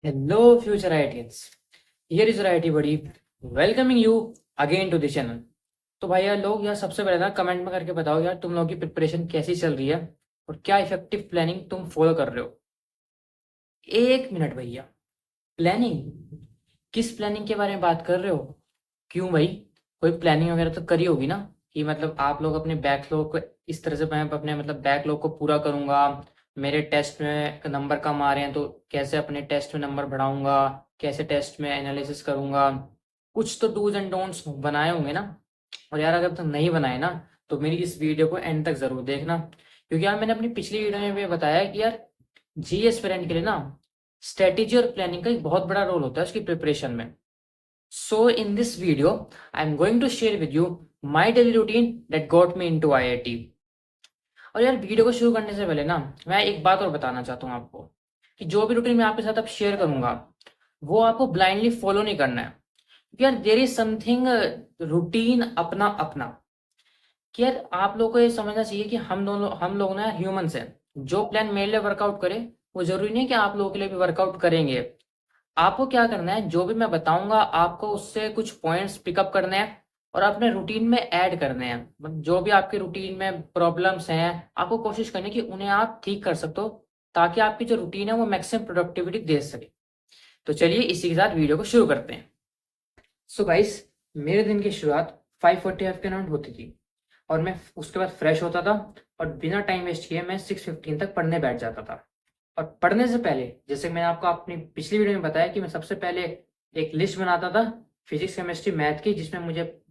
Hello, future IITians. Here is your IIT buddy, welcoming you again to the channel. तो भाई यार लोग यार सबसे पहले ना कमेंट में करके बताओ यार तुम लोगों की प्रिपरेशन कैसी चल रही है और क्या इफेक्टिव प्लानिंग तुम फॉलो कर रहे हो। 1 मिनट भैया, प्लानिंग किस प्लानिंग के बारे में बात कर रहे हो? क्यों भाई, कोई प्लानिंग वगैरह तो करी होगी ना कि मतलब आप लोग अपने बैकलॉग को इस तरह से मैं अपने मतलब बैकलॉग को पूरा करूंगा, मेरे टेस्ट में नंबर कम आ रहे हैं तो कैसे अपने टेस्ट में नंबर बढ़ाऊंगा, कैसे टेस्ट में एनालिसिस करूंगा, कुछ तो डूज एंड डोंट्स बनाए होंगे ना। और यार अगर तुम नहीं बनाए ना तो मेरी इस वीडियो को एंड तक जरूर देखना, क्योंकि यार मैंने अपनी पिछली वीडियो में भी बताया कि यार जी एस्पिरेंट के लिए ना स्ट्रेटेजी और प्लानिंग का एक बहुत बड़ा रोल होता है उसकी प्रिपरेशन में। So in this video, I'm going to share with you my daily routine that got me into IIT. और यार वीडियो को शुरू करने से पहले ना मैं एक बात और बताना चाहता हूँ आपको कि जो भी रूटीन मैं आपके साथ अब शेयर करूंगा वो आपको ब्लाइंडली फॉलो नहीं करना है, क्योंकि यार देयर इज समथिंग रूटीन अपना अपना। कि यार आप लोगों को ये समझना चाहिए कि हम लोग ना ह्यूमंस हैं। जो प्लान मेरे लिए वर्कआउट करे वो जरूरी नहीं कि आप लोगों के लिए भी वर्कआउट करेंगे। आपको क्या करना है, जो भी मैं बताऊंगा आपको उससे कुछ पॉइंट्स पिकअप करने हैं और अपने रूटीन में ऐड करने हैं। मतलब जो भी आपके रूटीन में प्रॉब्लम्स हैं आपको कोशिश करनी है कि उन्हें आप ठीक कर सकते हो, ताकि आपकी जो रूटीन है वो मैक्सिमम प्रोडक्टिविटी दे सके। तो चलिए इसी के साथ वीडियो को शुरू करते हैं। सो गाइस, मेरे दिन की शुरुआत 5:45 के अराउंड होती थी और मैं उसके बाद फ्रेश होता था और बिना टाइम वेस्ट किए मैं 6:15 तक पढ़ने बैठ जाता था। और पढ़ने से पहले जैसे मैंने आपको अपनी पिछली वीडियो में बताया कि मैं सबसे पहले एक लिस्ट बनाता था फिजिक्स केमिस्ट्री मैथ की, जिसमें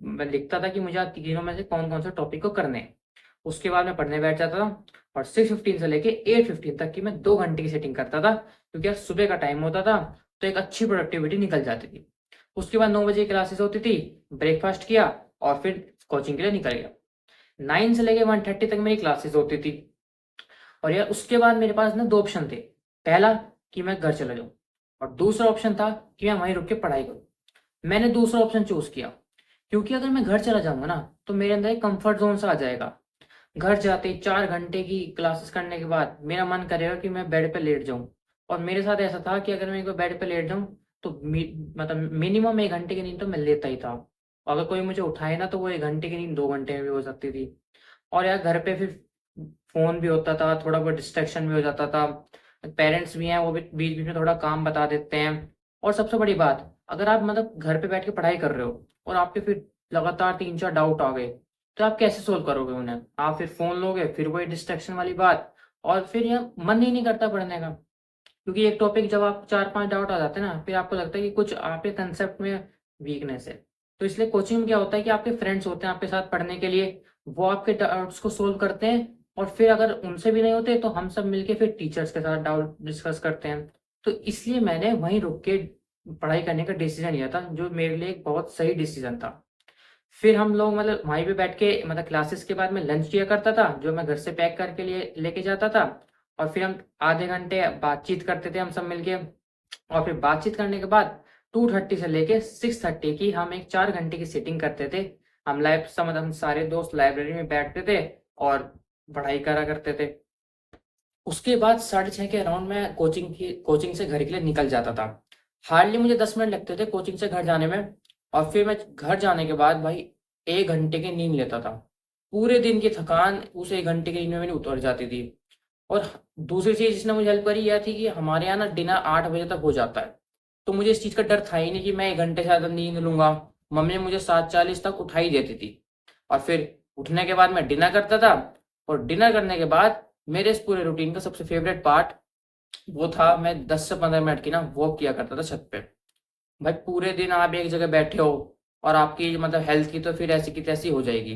मैं लिखता था कि मुझे आज तीनों में से कौन कौन से टॉपिक को करने हैं। उसके बाद मैं पढ़ने बैठ जाता था और 6:15 से लेके 8:15 तक की मैं 2 घंटे की सेटिंग करता था, क्योंकि आज सुबह का टाइम होता था तो एक अच्छी प्रोडक्टिविटी निकल जाती थी। उसके बाद 9 बजे क्लासेस होती थी, ब्रेकफास्ट किया और फिर कोचिंग के लिए निकल गया। 9 से लेके 1:30 तक मेरी क्लासेस होती थी। और यार उसके बाद मेरे पास ना 2 ऑप्शन थे। पहला कि मैं घर चला जाऊं और दूसरा ऑप्शन था कि मैं वहीं रुक के पढ़ाई करूं। मैंने दूसरा ऑप्शन चूज किया, क्योंकि अगर मैं घर चला जाऊंगा ना तो मेरे अंदर एक कंफर्ट जोन सा आ जाएगा। घर जाते ही 4 घंटे की क्लासेस करने के बाद मेरा मन करेगा कि मैं बेड पे लेट जाऊं। और मेरे साथ ऐसा था कि अगर मैं एक बार बेड पे लेट जाऊं तो मतलब मिनिमम 1 घंटे की नींद तो मैं लेता ही था। अगर कोई मुझे उठाए ना तो वो 1 घंटे की नींद 2 घंटे में भी हो सकती थी। और यार घर पे फिर फ़ोन भी होता था, थोड़ा बहुत डिस्ट्रैक्शन भी हो जाता था। पेरेंट्स भी हैं, वो भी बीच-बीच में थोड़ा काम बता देते हैं। और सबसे बड़ी बात, अगर आप मतलब घर पे बैठ के पढ़ाई कर रहे हो और आपके फिर लगातार 3-4 डाउट आ गए, तो आप कैसे सोल्व करोगे उन्हें? आप फिर फ़ोन लोगे, फिर वही डिस्ट्रैक्शन वाली बात और फिर यार मन ही नहीं करता पढ़ने का। क्योंकि एक टॉपिक जब आप 4-5 डाउट आ जाते हैं ना, फिर आपको लगता है कि कुछ आपके कंसेप्ट में वीकनेस है। तो इसलिए कोचिंग में क्या होता है कि आपके फ्रेंड्स होते हैं आपके साथ पढ़ने के लिए, वो आपके डाउट्स को सोल्व करते हैं और फिर अगर उनसे भी नहीं होते तो हम सब मिलके फिर टीचर्स के साथ डाउट डिस्कस करते हैं। तो इसलिए मैंने वहीं रुक के पढ़ाई करने का डिसीज़न लिया था, जो मेरे लिए एक बहुत सही डिसीज़न था। फिर हम लोग मतलब वहीं पे बैठ के मतलब क्लासेस के बाद में लंच किया करता था, जो मैं घर से पैक करके लिए लेके जाता था। और फिर हम आधे घंटे बातचीत करते थे हम सब मिलके। और फिर बातचीत करने के बाद 2:30 से लेके 6:30 की हम एक 4 घंटे की सीटिंग करते थे। हम सारे दोस्त लाइब्रेरी में बैठते थे और पढ़ाई करा करते थे। उसके बाद 6:30 के अराउंड मैं कोचिंग से घर के लिए निकल जाता था। हार्डली मुझे 10 मिनट लगते थे कोचिंग से घर जाने में। और फिर मैं घर जाने के बाद भाई 1 घंटे की नींद लेता था। पूरे दिन की थकान उस 1 घंटे की नींद में मेरी उतर जाती थी। और दूसरी चीज़ जिसने मुझे हेल्प करी यह थी कि हमारे यहाँ ना डिनर 8 बजे तक हो जाता है। तो मुझे इस चीज़ का डर था ही नहीं कि मैं 1 घंटे से ज़्यादा नींद लूंगा। मम्मी मुझे 7:40 तक उठा ही देती थी। और फिर उठने के बाद मैं डिनर करता था। और डिनर करने के बाद मेरे इस पूरे रूटीन का सबसे फेवरेट पार्ट वो था, मैं 10 से 15 मिनट की ना वॉक किया करता था छत पे। भाई पूरे दिन आप एक जगह बैठे हो और आपकी मतलब हेल्थ की तो फिर ऐसी की तैसी हो जाएगी।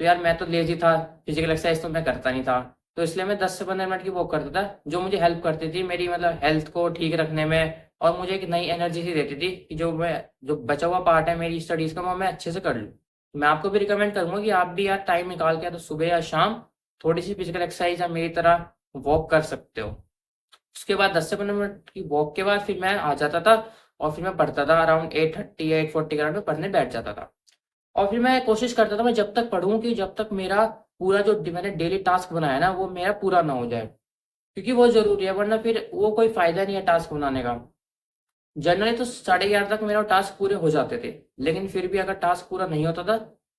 तो यार मैं तो लेजी था, फिजिकल एक्सरसाइज तो मैं करता नहीं था। तो इसलिए मैं 10 से 15 मिनट की वॉक करता था, जो मुझे हेल्प करती थी मेरी मतलब हेल्थ को ठीक रखने में। और मुझे एक नई एनर्जी सी देती थी कि जो बचा हुआ पार्ट है मेरी स्टडीज का वो मैं अच्छे से कर लूँ। मैं आपको भी रिकमेंड करूंगा कि आप भी यार टाइम निकाल के या तो सुबह या शाम थोड़ी सी फिजिकल एक्सरसाइज या मेरी तरह वॉक कर सकते हो। उसके बाद 10 से 15 मिनट की वॉक के बाद फिर मैं आ जाता था और फिर मैं पढ़ता था। अराउंड 8:30 या 8:40 के अराउंड में पढ़ने बैठ जाता था। और फिर मैं कोशिश करता था मैं जब तक पढूं कि जब तक मेरा पूरा जो मैंने डेली टास्क बनाया ना वो मेरा पूरा ना हो जाए, क्योंकि वो जरूरी है, वरना फिर वो कोई फायदा नहीं है टास्क बनाने का। जनरली तो 11:30 तक मेरा टास्क पूरे हो जाते थे, लेकिन फिर भी अगर टास्क पूरा नहीं होता था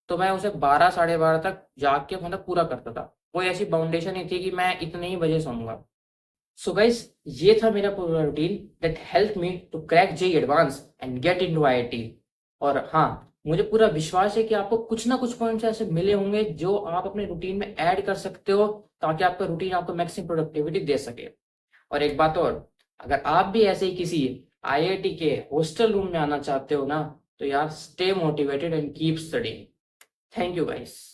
तो मैं उसे 12 साढ़े 12 तक जाग के मतलब पूरा करता था। कोई ऐसी बाउंडेशन नहीं थी कि मैं इतने ही बजे सोऊंगा। सो गाइस, ये था मेरा पूरा routine that help me to crack JEE advance and get into IIT. और हाँ, मुझे पूरा विश्वास है कि आपको कुछ ना कुछ पॉइंट्स ऐसे मिले होंगे जो आप अपने रूटीन में ऐड कर सकते हो, ताकि आपका रूटीन आपको मैक्सिमम प्रोडक्टिविटी दे सके। और एक बात और, अगर आप भी ऐसे ही किसी आईआईटी के हॉस्टल रूम में आना चाहते हो ना, तो यार stay motivated and keep studying. Thank you guys.